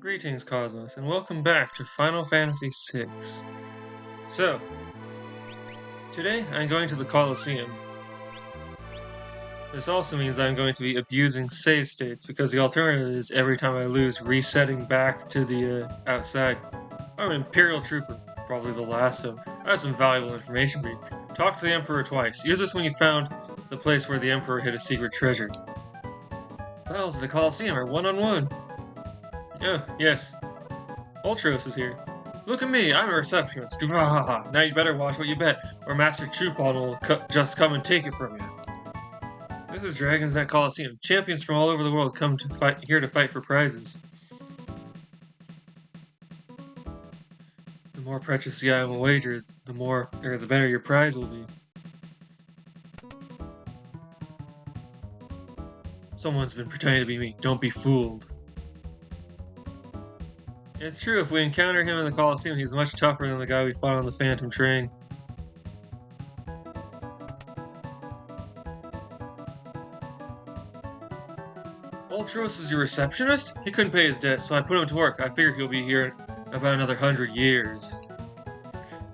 Greetings, Cosmos, and welcome back to Final Fantasy VI. So, today I'm going to the Colosseum. This also means I'm going to be abusing save states, because the alternative is every time I lose, resetting back to the outside. I'm an Imperial Trooper, probably the last, so I have some valuable information for you. Talk to the Emperor twice. Use this when you found the place where the Emperor hid a secret treasure. Battles of the Colosseum are one-on-one. Oh, yes. Ultros is here. Look at me, I'm a receptionist. Now you better watch what you bet, or Master Chupon will just come and take it from you. This is Dragon's Net Colosseum. Champions from all over the world come to fight here to fight for prizes. The more precious the item will wager, the better your prize will be. Someone's been pretending to be me. Don't be fooled. It's true, if we encounter him in the Colosseum, he's much tougher than the guy we fought on the Phantom Train. Ultros is your receptionist? He couldn't pay his debt, so I put him to work. I figure he'll be here in about another 100 years.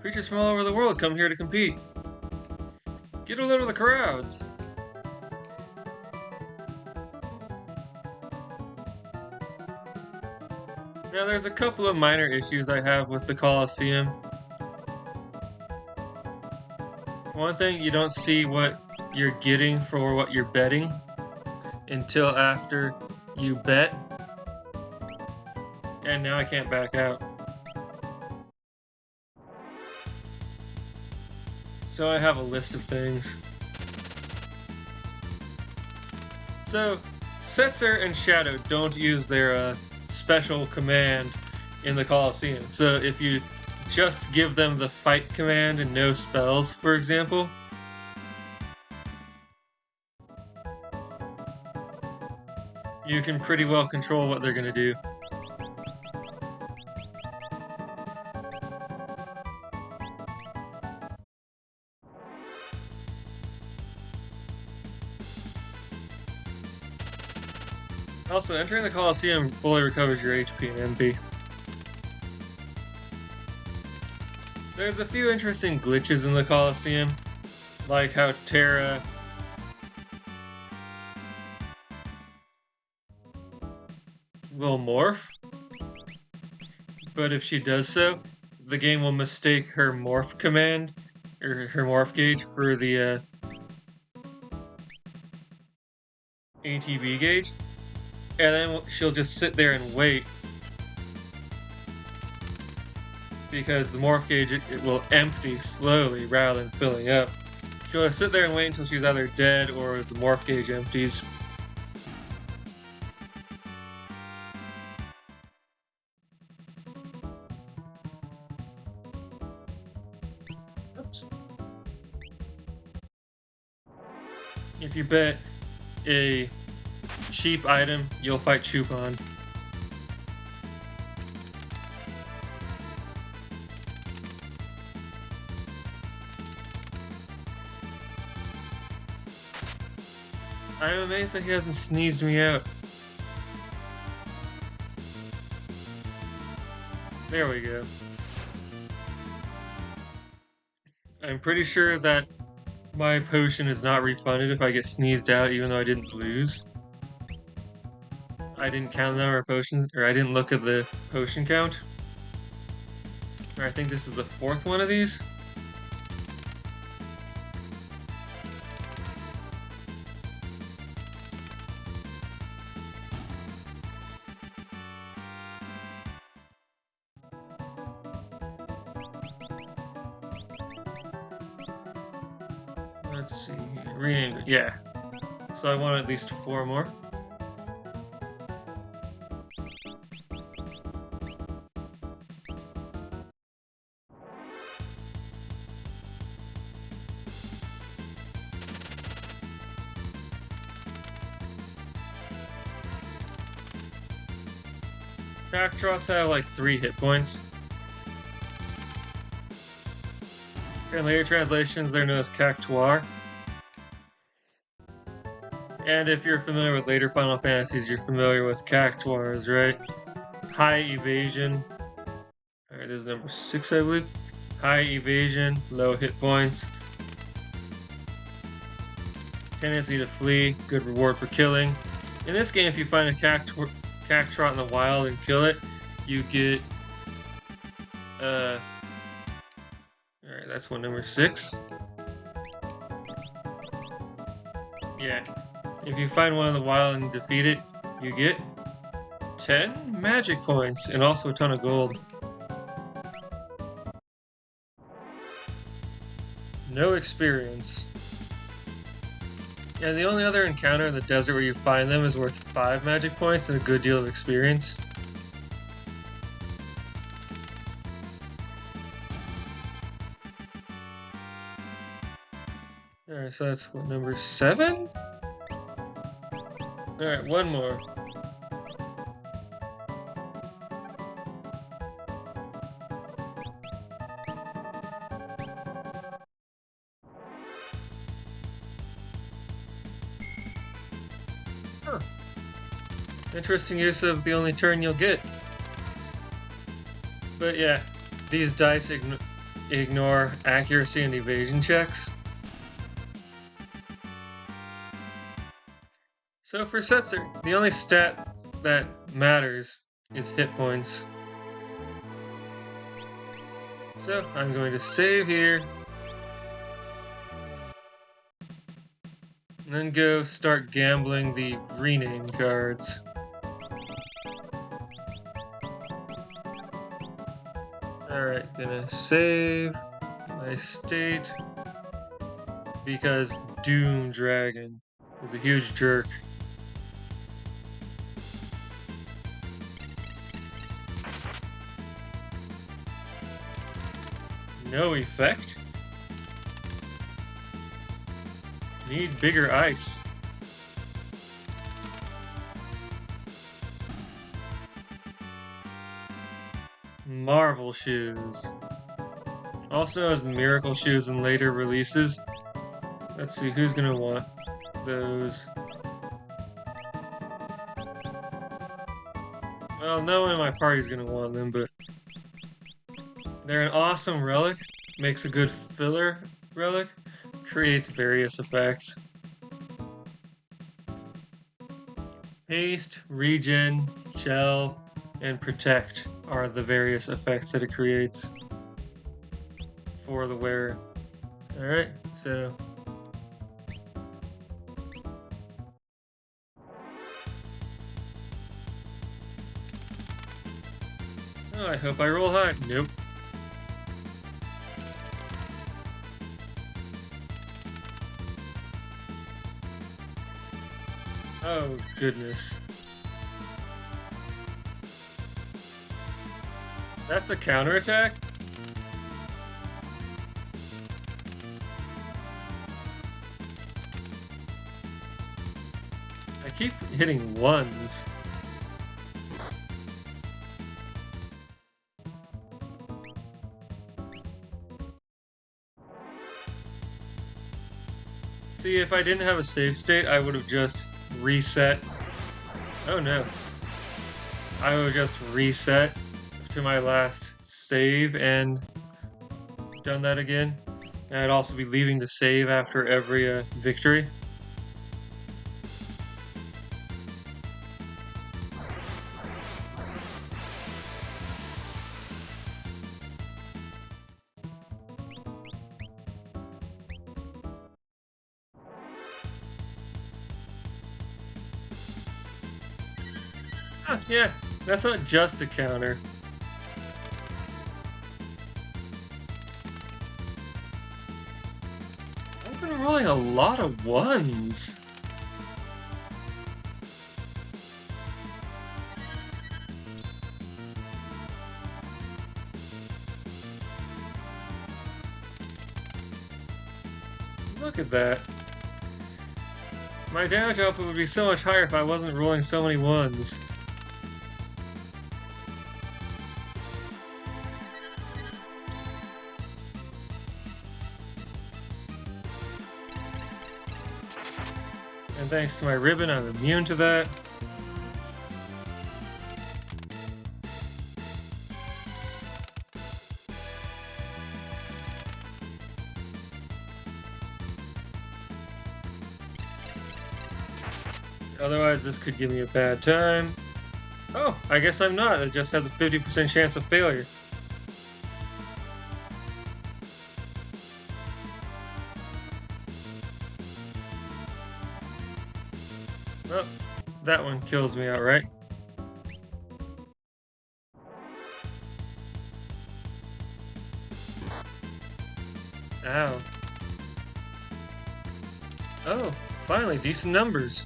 Creatures from all over the world come here to compete. Get a load of the crowds. Now, there's a couple of minor issues I have with the Colosseum. One thing, you don't see what you're getting for what you're betting until after you bet. And now I can't back out. So I have a list of things. So, Setzer and Shadow don't use their special command in the Colosseum. So if you just give them the fight command and no spells, for example, you can pretty well control what they're going to do. Also, entering the Colosseum fully recovers your HP and MP. There's a few interesting glitches in the Colosseum, like how Terra will morph, but if she does so, the game will mistake her morph command, or her morph gauge, for the ATB gauge, and then she'll just sit there and wait, because the morph gauge it will empty slowly rather than filling up. She'll sit there and wait until she's either dead or the morph gauge empties. Oops. If you bet a cheap item, you'll fight Chupon. I'm amazed that he hasn't sneezed me out. There we go. I'm pretty sure that my potion is not refunded if I get sneezed out, even though I didn't lose. I didn't count the number of potions, or I didn't look at the potion count. Or I think this is the fourth one of these. Let's see, rename, yeah. So I want at least 4 more. Backtrots have like 3 hit points. In later translations, they're known as Cactuar. And if you're familiar with later Final Fantasies, you're familiar with Cactuars, right? high evasion. Alright, this is number 6, I believe. High evasion, low hit points. Tendency to flee, good reward for killing. In this game, if you find a cactrot in the wild and kill it, you get alright, that's one, number 6. Yeah. If you find one in the wild and defeat it, you get 10 magic points and also a ton of gold. No experience. Yeah, the only other encounter in the desert where you find them is worth 5 magic points and a good deal of experience. Alright, so that's what, number 7? Alright, one more. Huh. Interesting use of the only turn you'll get. But yeah, these dice ignore accuracy and evasion checks. So for Setzer, the only stat that matters is hit points. So I'm going to save here. And then go start gambling the rename cards. Alright, gonna save my state because Doom Dragon is a huge jerk. No effect? Need bigger ice. Marvel Shoes. Also known as Miracle Shoes in later releases. Let's see, who's gonna want those? Well, no one in my party's gonna want them, but they're an awesome relic. Makes a good filler relic. Creates various effects. Haste, regen, shell, and protect are the various effects that it creates for the wearer. Alright, so oh, I hope I roll high. Nope. Oh, goodness. That's a counterattack? I keep hitting ones. See, if I didn't have a save state, I would have just reset. Oh no. I would have just reset to my last save and done that again. And I'd also be leaving to save after every victory. Yeah, that's not just a counter. I've been rolling a lot of ones. Look at that. My damage output would be so much higher if I wasn't rolling so many ones. And thanks to my ribbon, I'm immune to that. Otherwise, this could give me a bad time. Oh, I guess I'm not. It just has a 50% chance of failure. Oh, that one kills me outright. Ow. Oh, finally, decent numbers.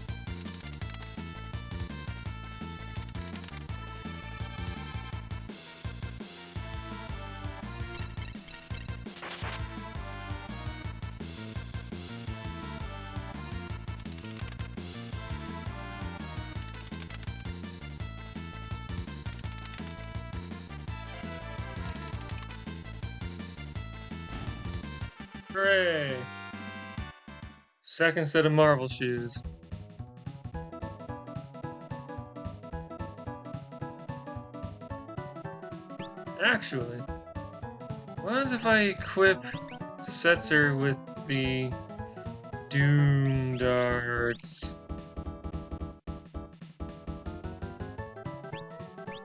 Hooray! Second set of Marvel shoes. Actually, what if I equip Setzer with the Doom Darts?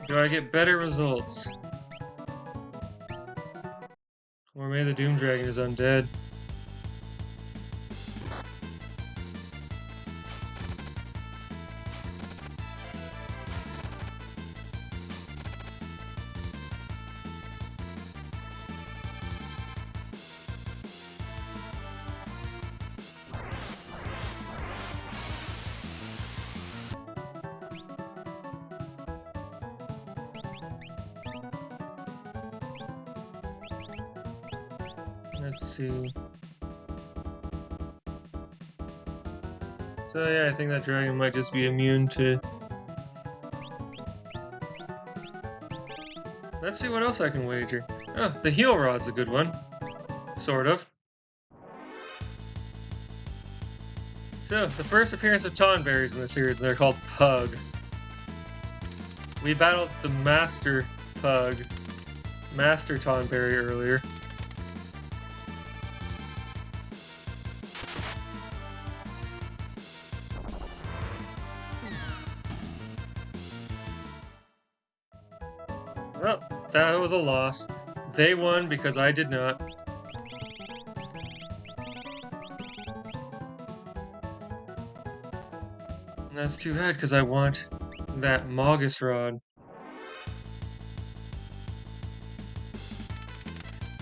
Do I get better results? Or maybe the Doom Dragon is undead. Let's see. So yeah, I think that dragon might just be immune to... Let's see what else I can wager. Oh, the heal rod's a good one. Sort of. So, the first appearance of Tonberries in the series, and they're called Pug. We battled the Master Pug, Master Tonberry earlier. Well, that was a loss. They won because I did not. And that's too bad because I want that Magus Rod.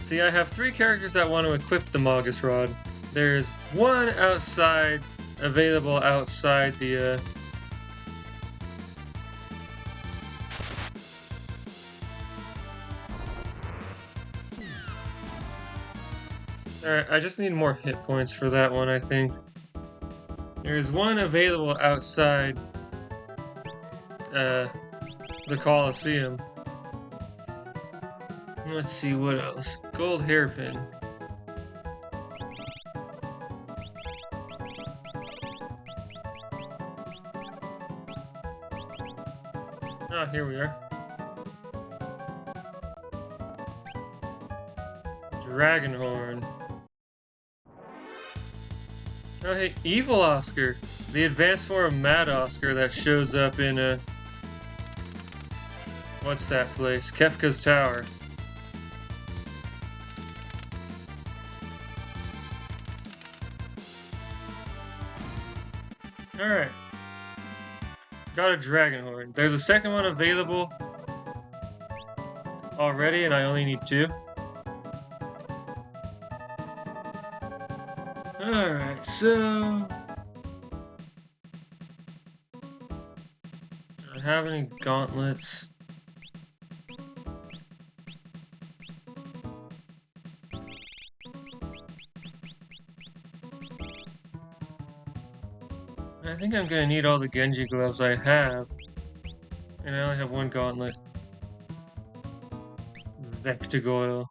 See, I have 3 characters that want to equip the Magus Rod. There's one available outside the, Alright, I just need more hit points for that one, I think. There's one available outside, the Colosseum. Let's see, what else? Gold hairpin. Ah, here we are. Dragon horn. Oh, hey, Evil Oscar. The advanced form of Mad Oscar that shows up in, what's that place? Kefka's Tower. Alright. Got a dragon horn. There's a second one available already, and I only need 2. Alright, so... do I have any gauntlets? I think I'm gonna need all the Genji gloves I have. And I only have 1 gauntlet. Vectigoil.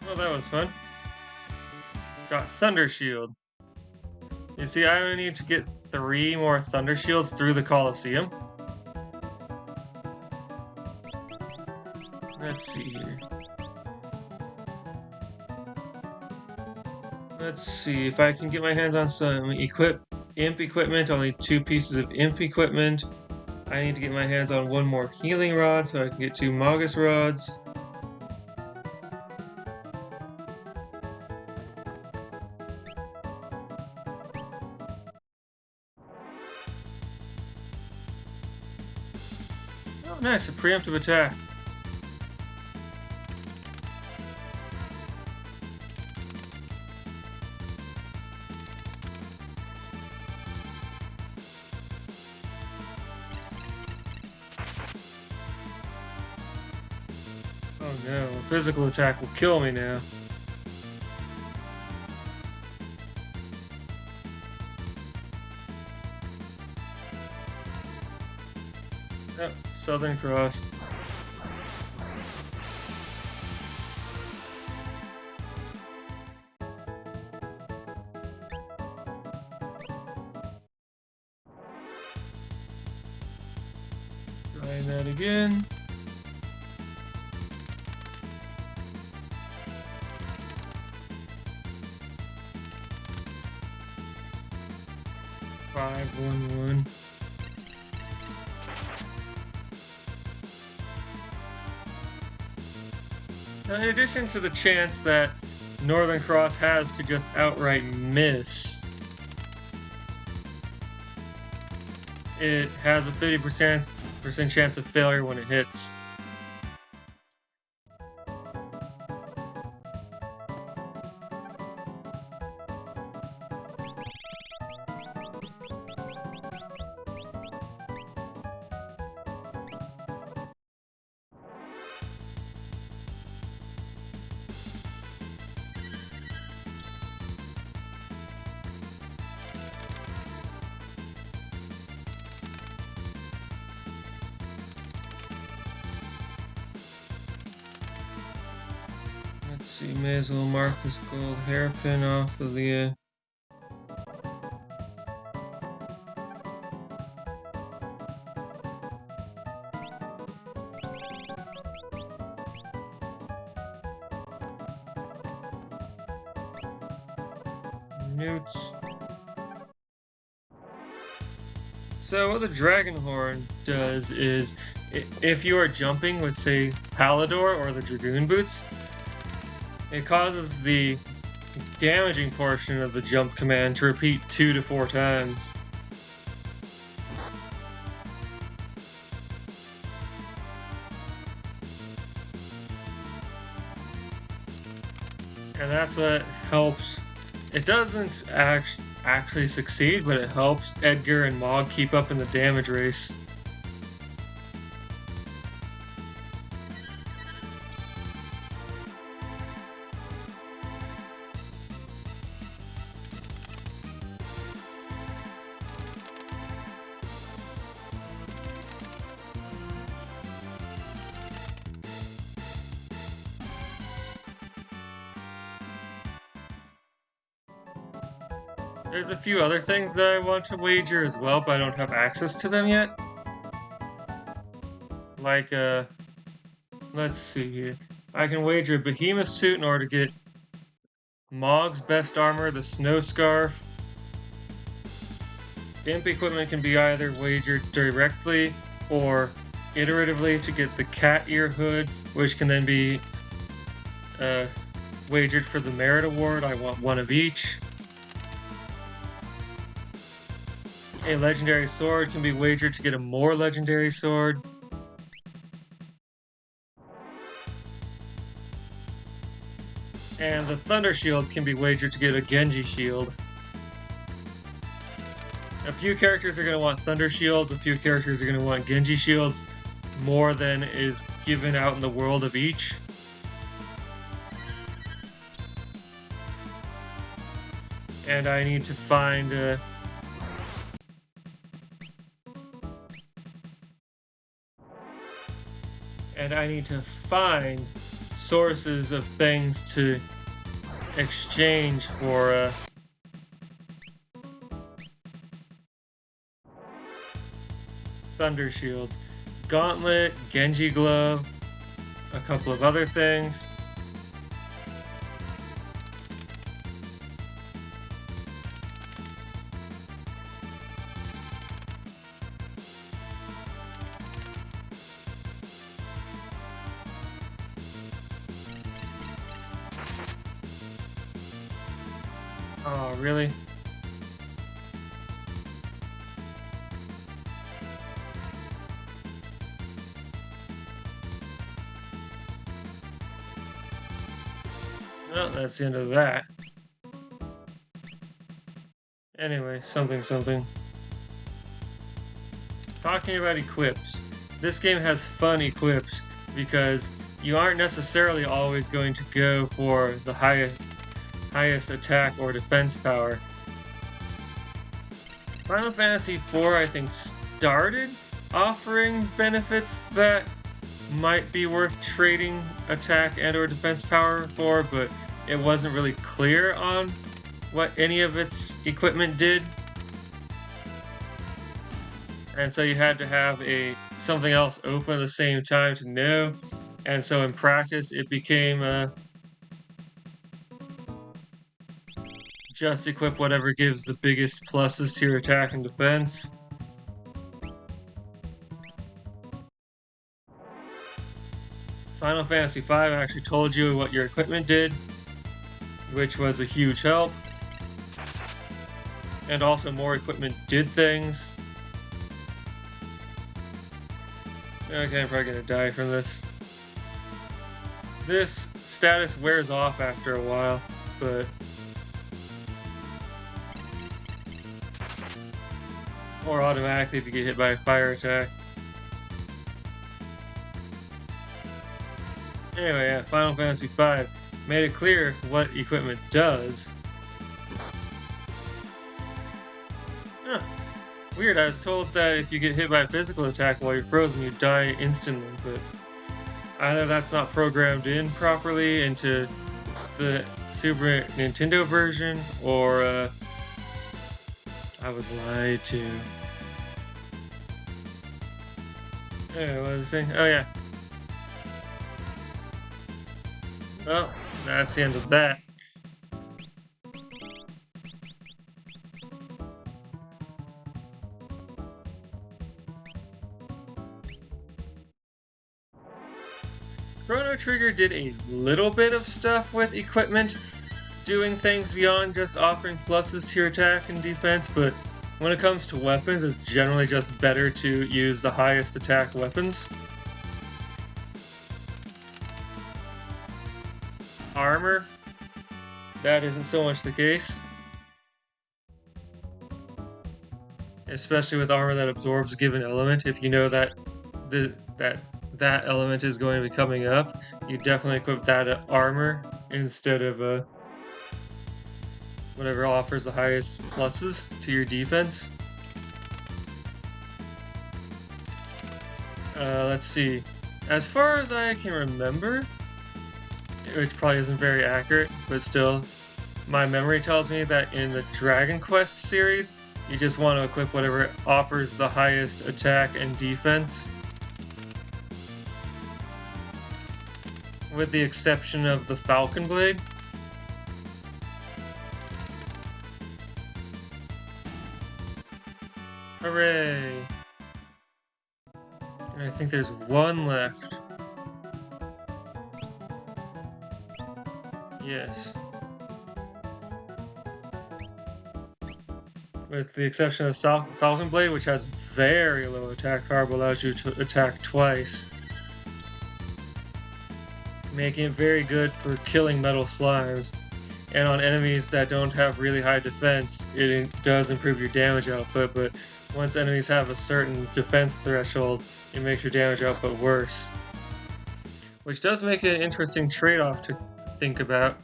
Well, that was fun. Got Thunder Shield. You see, I only need to get 3 more Thunder Shields through the Colosseum. Let's see here. Let's see if I can get my hands on some imp equipment. Only 2 pieces of imp equipment. I need to get my hands on 1 more healing rod so I can get 2 Magus rods. Oh, nice, a preemptive attack. Oh no, a physical attack will kill me now. Yep, Southern Cross. Trying that again. Five, 1, 1. So in addition to the chance that Northern Cross has to just outright miss, it has a 50% chance of failure when it hits. Let's see, may as well mark this gold hairpin off of the newts. So what the Dragon Horn does is, if you are jumping with, say, Palador or the Dragoon Boots, it causes the damaging portion of the jump command to repeat 2 to 4 times. And that's what helps. It doesn't actually succeed, but it helps Edgar and Mog keep up in the damage race. There's a few other things that I want to wager as well, but I don't have access to them yet. Like, let's see here. I can wager a Behemoth suit in order to get Mog's best armor, the Snow Scarf. Imp equipment can be either wagered directly or iteratively to get the Cat Ear Hood, which can then be wagered for the Merit Award. I want 1 of each. A legendary sword can be wagered to get a more legendary sword. And the Thunder Shield can be wagered to get a Genji Shield. A few characters are going to want Thunder Shields, a few characters are going to want Genji Shields, more than is given out in the world of each. And I need to find sources of things to exchange for Thunder Shields, Gauntlet, Genji Glove, a couple of other things. Oh, really? Well, that's the end of that. Anyway, something. Talking about equips. This game has fun equips because you aren't necessarily always going to go for the highest attack or defense power. Final Fantasy IV, I think, started offering benefits that might be worth trading attack and or defense power for, but it wasn't really clear on what any of its equipment did. And so you had to have something else open at the same time to know. And so in practice, it became just equip whatever gives the biggest pluses to your attack and defense. Final Fantasy V actually told you what your equipment did, which was a huge help. And also more equipment did things. Okay, I'm probably gonna die from this. This status wears off after a while, but or automatically if you get hit by a fire attack. Anyway, yeah, Final Fantasy V made it clear what equipment does. Huh. Weird, I was told that if you get hit by a physical attack while you're frozen, you die instantly, but either that's not programmed in properly into the Super Nintendo version, or I was lied to. Anyway, what was I saying? Oh yeah. Well, that's the end of that. Chrono Trigger did a little bit of stuff with equipment, doing things beyond just offering pluses to your attack and defense, but when it comes to weapons, it's generally just better to use the highest attack weapons. Armor, that isn't so much the case. Especially with armor that absorbs a given element, if you know that that element is going to be coming up, you definitely equip that armor instead of whatever offers the highest pluses to your defense. Let's see. As far as I can remember, which probably isn't very accurate, but still, my memory tells me that in the Dragon Quest series, you just want to equip whatever offers the highest attack and defense. With the exception of the Falcon Blade. Hooray! And I think there's one left. Yes. With the exception of Falcon Blade, which has very low attack power but allows you to attack twice. Making it very good for killing metal slimes. And on enemies that don't have really high defense, it does improve your damage output, but once enemies have a certain defense threshold, it makes your damage output worse. Which does make it an interesting trade-off to think about.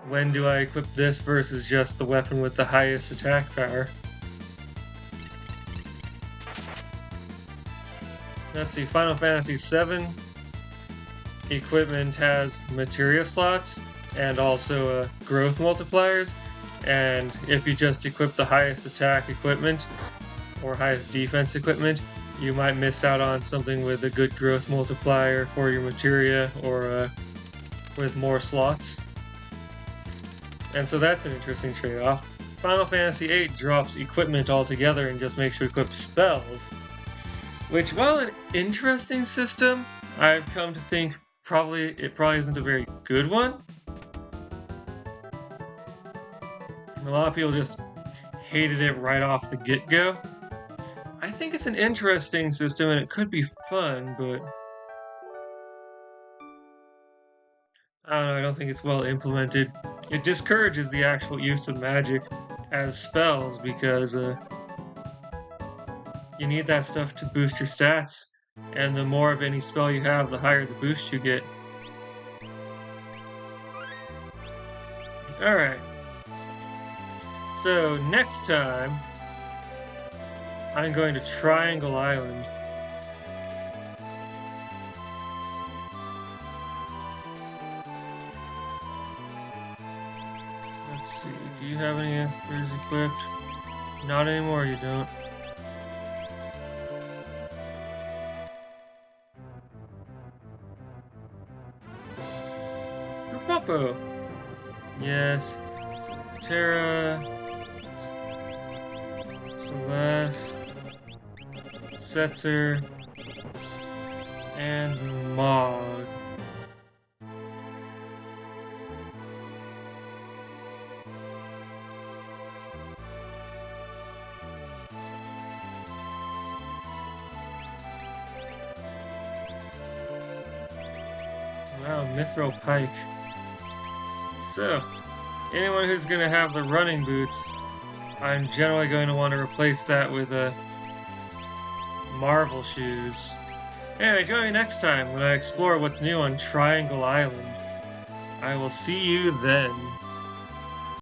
When do I equip this versus just the weapon with the highest attack power? Let's see, Final Fantasy VII equipment has materia slots and also growth multipliers, and if you just equip the highest attack equipment, or highest defense equipment, you might miss out on something with a good growth multiplier for your materia or with more slots. And so that's an interesting trade-off. Final Fantasy VIII drops equipment altogether and just makes you equip spells, which, while an interesting system, I've come to think it probably isn't a very good one. A lot of people just hated it right off the get-go. I think it's an interesting system and it could be fun, but I don't know, I don't think it's well implemented. It discourages the actual use of magic as spells because you need that stuff to boost your stats, and the more of any spell you have, the higher the boost you get. Alright. So, next time, I'm going to Triangle Island. Let's see, do you have any answers equipped? Not anymore, you don't. Popo! Yes. Terra. Celeste. Setzer. And Mog. Wow, Mithril Pike. So, anyone who's going to have the running boots, I'm generally going to want to replace that with Marvel shoes. Anyway, join me next time when I explore what's new on Triangle Island. I will see you then.